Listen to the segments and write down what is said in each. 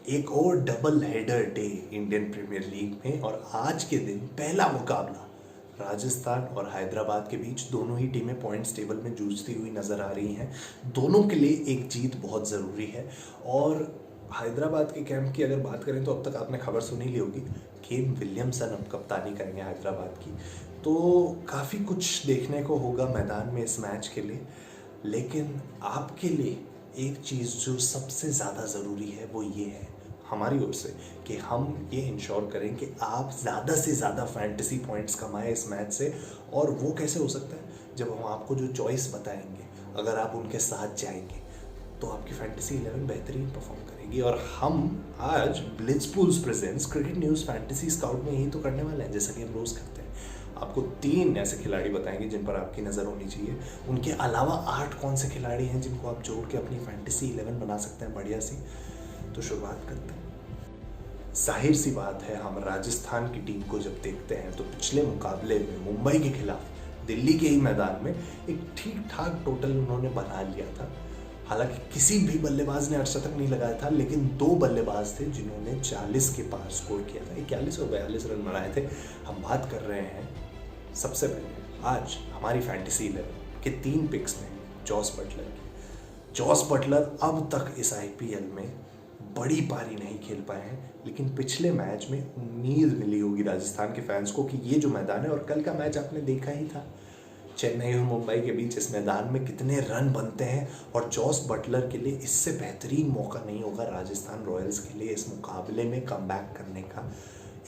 एक और double header day Indian Premier League में और आज के दिन पहला मुकाबला राजस्थान और हैदराबाद के बीच। दोनों ही टीमें पॉइंट्स टेबल में जूझती हुई नजर आ रही हैं। दोनों के लिए एक जीत बहुत ज़रूरी है। और हैदराबाद के कैंप की अगर बात करें तो अब तक आपने खबर सुनी ली होगी, केन विलियमसन अब कप्तानी करेंगे हैदराबाद की। तो काफ़ी कुछ देखने को होगा मैदान में इस मैच के लिए। लेकिन आपके लिए एक चीज़ जो सबसे ज़्यादा ज़रूरी है वो ये है हमारी ओर से कि हम ये इंश्योर करें कि आप ज़्यादा से ज़्यादा फैंटेसी पॉइंट्स कमाएं इस मैच से। और वो कैसे हो सकता है, जब हम आपको जो चॉइस बताएंगे अगर आप उनके साथ जाएंगे तो आपकी फैंटेसी 11 बेहतरीन परफॉर्म करेगी। और हम आज Blitzpools presents cricket news fantasy scout में यही तो करने वाले हैं, जैसा कि हम रोज़ करते हैं। आपको 3 ऐसे खिलाड़ी बताएंगे जिन पर आपकी नज़र होनी चाहिए। उनके अलावा 8 कौन से खिलाड़ी हैं जिनको आप जोड़ के अपनी फैंटेसी 11 बना सकते हैं बढ़िया सी। तो शुरुआत करते हैं। जाहिर सी बात है, हम राजस्थान की टीम को जब देखते हैं तो पिछले मुकाबले में मुंबई के खिलाफ दिल्ली के ही मैदान में एक ठीक ठाक टोटल उन्होंने बना लिया था। हालांकि किसी भी बल्लेबाज ने अर्धशतक नहीं लगाया था, लेकिन 2 बल्लेबाज थे जिन्होंने 40 के पार स्कोर किया था, 41 और 42 रन बनाए थे। हम बात कर रहे हैं सबसे पहले आज हमारी फैंटेसी 11 के 3 पिक्स में जॉस बटलर की। जॉस बटलर अब तक इस आईपीएल में बड़ी पारी नहीं खेल पाए हैं, लेकिन पिछले मैच में उम्मीद मिली होगी राजस्थान के फैंस को कि ये जो मैदान है, और कल का मैच आपने देखा ही था चेन्नई और मुंबई के बीच, इस मैदान में कितने रन बनते हैं। और जॉस बटलर के लिए इससे बेहतरीन मौका नहीं होगा राजस्थान रॉयल्स के लिए इस मुकाबले में कमबैक करने का,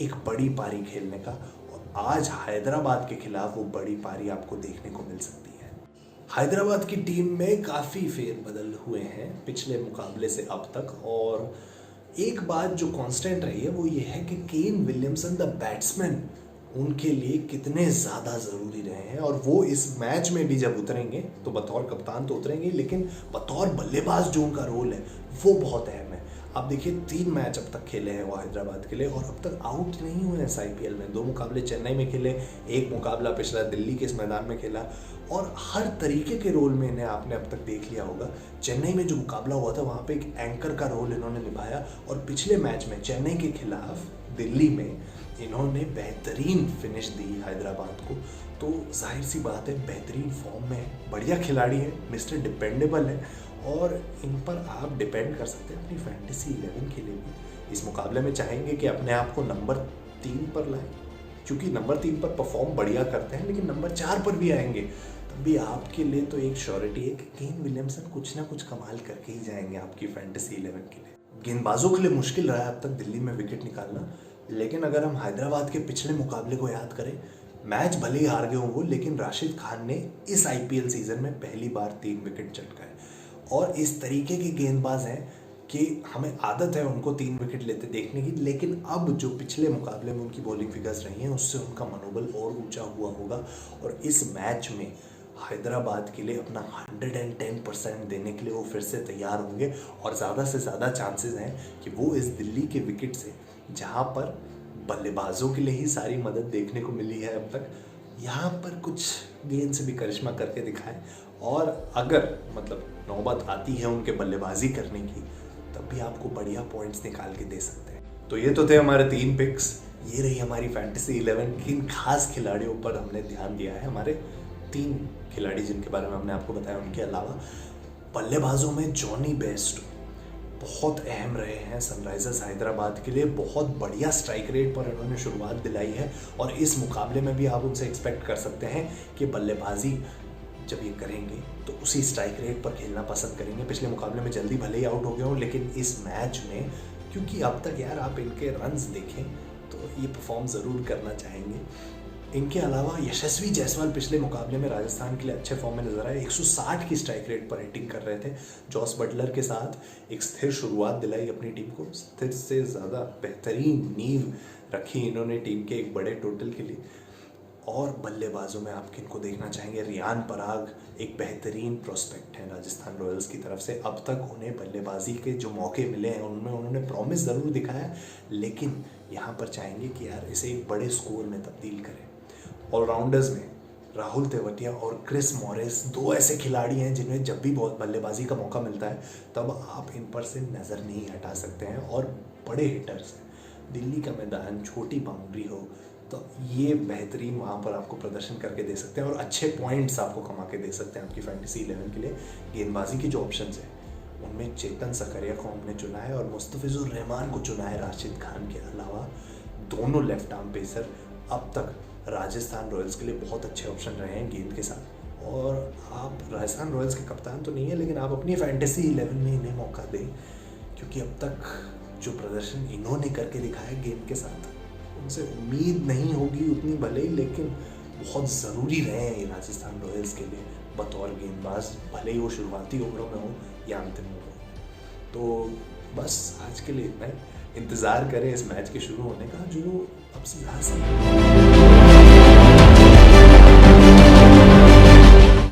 एक बड़ी पारी खेलने का। और आज हैदराबाद के खिलाफ वो बड़ी पारी आपको देखने को मिल सकती है। हैदराबाद की टीम में काफ़ी फेरबदल हुए हैं पिछले मुकाबले से अब तक, और एक बात जो कांस्टेंट रही है वो ये है कि केन विलियमसन द बैट्समैन उनके लिए कितने ज़्यादा ज़रूरी रहे हैं। और वो इस मैच में भी जब उतरेंगे तो बतौर कप्तान तो उतरेंगे, लेकिन बतौर बल्लेबाज जो उनका रोल है वो बहुत अहम है। आप देखिए 3 मैच अब तक खेले हैं वो हैदराबाद के लिए, और अब तक आउट नहीं हुए हैं इस आईपीएल में। 2 मुकाबले चेन्नई में खेले, 1 मुकाबला पिछला दिल्ली के इस मैदान में खेला, और हर तरीके के रोल में इन्हें आपने अब तक देख लिया होगा। चेन्नई में जो मुकाबला हुआ था वहाँ पे एक एंकर का रोल इन्होंने निभाया, और पिछले मैच में चेन्नई के खिलाफ दिल्ली में इन्होंने बेहतरीन फिनिश दी हैदराबाद को। तो जाहिर सी बात है बेहतरीन फॉर्म में है, बढ़िया खिलाड़ी है, मिस्टर डिपेंडेबल है, और इन पर आप डिपेंड कर सकते हैं अपनी फैंटेसी 11 के लिए भी। इस मुकाबले में चाहेंगे कि अपने आप को नंबर 3 पर लाएं, क्योंकि नंबर 3 पर परफॉर्म बढ़िया करते हैं, लेकिन नंबर 4 पर भी आएंगे तब भी आपके लिए तो एक श्योरिटी है कि केन विलियमसन कुछ ना कुछ कमाल करके ही जाएंगे आपकी फैंटेसी 11 के लिए। गेंदबाजों के लिए मुश्किल रहा है अब तक दिल्ली में विकेट निकालना, लेकिन अगर हम हैदराबाद के पिछले मुकाबले को याद करें, मैच भले ही हार गए हों वो, लेकिन राशिद खान ने इस आईपीएल सीजन में पहली बार 3 विकेट चटकाए। और इस तरीके के गेंदबाज हैं कि हमें आदत है उनको 3 विकेट लेते देखने की, लेकिन अब जो पिछले मुकाबले में उनकी बॉलिंग फिगर्स रही हैं उससे उनका मनोबल और ऊंचा हुआ होगा। और इस मैच में हैदराबाद के लिए अपना 110% देने के लिए वो फिर से तैयार होंगे, और ज़्यादा से ज़्यादा चांसेस हैं कि वो इस दिल्ली के विकेट से, जहाँ पर बल्लेबाजों के लिए ही सारी मदद देखने को मिली है अब तक, यहाँ पर कुछ गेंद से भी करिश्मा करके दिखाए। और अगर मतलब नौबत आती है उनके बल्लेबाजी करने की, तब भी आपको बढ़िया पॉइंट्स निकाल के दे सकते हैं। तो ये तो थे हमारे 3 पिक्स, ये रही हमारी फैंटेसी 11। किन खास खिलाड़ियों पर हमने ध्यान दिया है, हमारे 3 खिलाड़ी जिनके बारे में हमने आपको बताया। उनके अलावा बल्लेबाजों में जॉनी बेस्टो बहुत अहम रहे हैं सनराइजर्स हैदराबाद के लिए। बहुत बढ़िया स्ट्राइक रेट पर इन्होंने शुरुआत दिलाई है, और इस मुकाबले में भी आप उनसे एक्सपेक्ट कर सकते हैं कि बल्लेबाजी जब ये करेंगे तो उसी स्ट्राइक रेट पर खेलना पसंद करेंगे। पिछले मुकाबले में जल्दी भले ही आउट हो गए हों, लेकिन इस मैच में क्योंकि अब तक यार आप इनके रन्स देखें तो ये परफॉर्म ज़रूर करना चाहेंगे। इनके अलावा यशस्वी जायसवाल पिछले मुकाबले में राजस्थान के लिए अच्छे फॉर्म में नजर आए, 160 की स्ट्राइक रेट पर हिटिंग कर रहे थे। जॉस बटलर के साथ एक स्थिर शुरुआत दिलाई अपनी टीम को, स्थिर से ज़्यादा बेहतरीन नींव रखी इन्होंने टीम के एक बड़े टोटल के लिए। और बल्लेबाजों में आप किनको देखना चाहेंगे, रियान पराग एक बेहतरीन प्रोस्पेक्ट है राजस्थान रॉयल्स की तरफ से। अब तक उन्हें बल्लेबाजी के जो मौके मिले हैं उनमें उन्होंने प्रॉमिस ज़रूर दिखाया, लेकिन यहाँ पर चाहेंगे कि यार इसे एक बड़े स्कोर में तब्दील करें। ऑलराउंडर्स में राहुल तेवतिया और क्रिस मॉरिस दो ऐसे खिलाड़ी हैं जिन्हें जब भी बहुत बल्लेबाजी का मौका मिलता है तब आप इन पर से नज़र नहीं हटा सकते हैं, और बड़े हिटर्स हैं। दिल्ली का मैदान, छोटी बाउंड्री हो तो ये बेहतरीन वहाँ पर आपको प्रदर्शन करके दे सकते हैं और अच्छे पॉइंट्स आपको कमा के दे सकते हैं आपकी फैंटेसी 11 के लिए। गेंदबाजी की जो ऑप्शंस हैं उनमें चेतन सकरिया को हमने चुना है और मुस्तफिजुर रहमान को चुना है राशिद खान के अलावा। दोनों लेफ्ट आर्म पेसर अब तक राजस्थान रॉयल्स के लिए बहुत अच्छे ऑप्शन रहे हैं गेंद के साथ, और आप राजस्थान रॉयल्स के कप्तान तो नहीं है लेकिन आप अपनी फैंटेसी 11 में इन्हें मौका दें, क्योंकि अब तक जो प्रदर्शन इन्होंने करके दिखाया गेंद के साथ, उनसे उम्मीद नहीं होगी उतनी भले ही, लेकिन बहुत ज़रूरी रहे हैं ये राजस्थान रॉयल्स के लिए बतौर गेंदबाज, भले ही वो शुरुआती ओवरों में हो या अंतिम ओवरों में। तो बस आज के लिए इतना ही। इंतज़ार करें इस मैच के शुरू होने का, जो अब से ज़्यादा